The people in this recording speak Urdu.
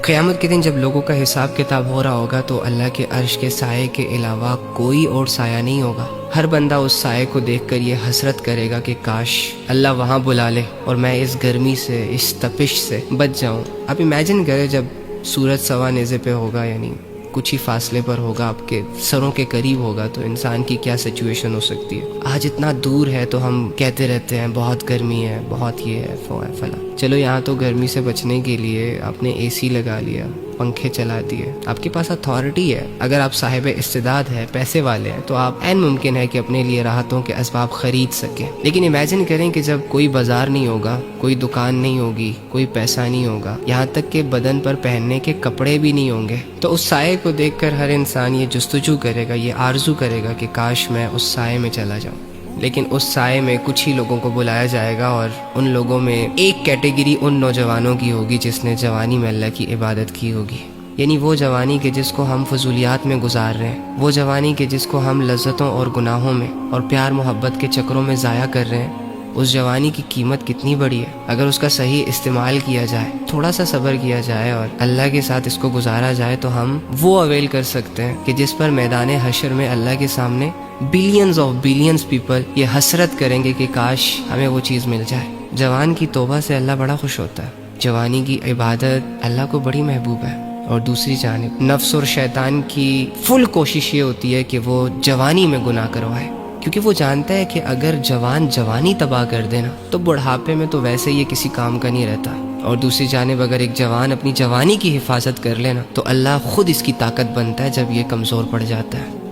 قیامت کے دن جب لوگوں کا حساب کتاب ہو رہا ہوگا تو اللہ کے عرش کے سائے کے علاوہ کوئی اور سایہ نہیں ہوگا۔ ہر بندہ اس سائے کو دیکھ کر یہ حسرت کرے گا کہ کاش اللہ وہاں بلا لے اور میں اس گرمی سے، اس تپش سے بچ جاؤں۔ آپ امیجن کریں جب سورج سوا نیزے پہ ہوگا، یعنی کچھ ہی فاصلے پر ہوگا، آپ کے سروں کے قریب ہوگا، تو انسان کی کیا سچویشن ہو سکتی ہے۔ آج اتنا دور ہے تو ہم کہتے رہتے ہیں بہت گرمی ہے، بہت یہ ہے، وہ ہے، فلاں۔ چلو یہاں تو گرمی سے بچنے کے لیے آپ نے اے سی لگا لیا، پنکھے چلا دیے، آپ کے پاس اتھارٹی ہے، اگر آپ صاحب استعداد ہے، پیسے والے ہیں، تو آپ عین ممکن ہے کہ اپنے لیے راحتوں کے اسباب خرید سکیں۔ لیکن امیجن کریں کہ جب کوئی بازار نہیں ہوگا، کوئی دکان نہیں ہوگی، کوئی پیسہ نہیں ہوگا، یہاں تک کہ بدن پر پہننے کے کپڑے بھی نہیں ہوں گے، تو اس سائے کو دیکھ کر ہر انسان یہ جستجو کرے گا، یہ آرزو کرے گا کہ کاش میں اس سائے میں چلا جاؤں۔ لیکن اس سائے میں کچھ ہی لوگوں کو بلایا جائے گا، اور ان لوگوں میں ایک کیٹیگری ان نوجوانوں کی ہوگی جس نے جوانی میں اللہ کی عبادت کی ہوگی، یعنی وہ جوانی کہ جس کو ہم فضولیات میں گزار رہے ہیں، وہ جوانی کہ جس کو ہم لذتوں اور گناہوں میں اور پیار محبت کے چکروں میں ضائع کر رہے ہیں۔ اس جوانی کی قیمت کتنی بڑی ہے اگر اس کا صحیح استعمال کیا جائے، تھوڑا سا صبر کیا جائے اور اللہ کے ساتھ اس کو گزارا جائے، تو ہم وہ اویل کر سکتے ہیں کہ جس پر میدان حشر میں اللہ کے سامنے بلینز آف بلینز پیپل یہ حسرت کریں گے کہ کاش ہمیں وہ چیز مل جائے۔ جوان کی توبہ سے اللہ بڑا خوش ہوتا ہے، جوانی کی عبادت اللہ کو بڑی محبوب ہے، اور دوسری جانب نفس اور شیطان کی فل کوشش یہ ہوتی ہے کہ وہ جوانی میں گناہ کروائے، کیونکہ وہ جانتا ہے کہ اگر جوان جوانی تباہ کر دینا تو بڑھاپے میں تو ویسے یہ کسی کام کا نہیں رہتا، اور دوسری جانب اگر ایک جوان اپنی جوانی کی حفاظت کر لینا تو اللہ خود اس کی طاقت بنتا ہے جب یہ کمزور پڑ جاتا ہے۔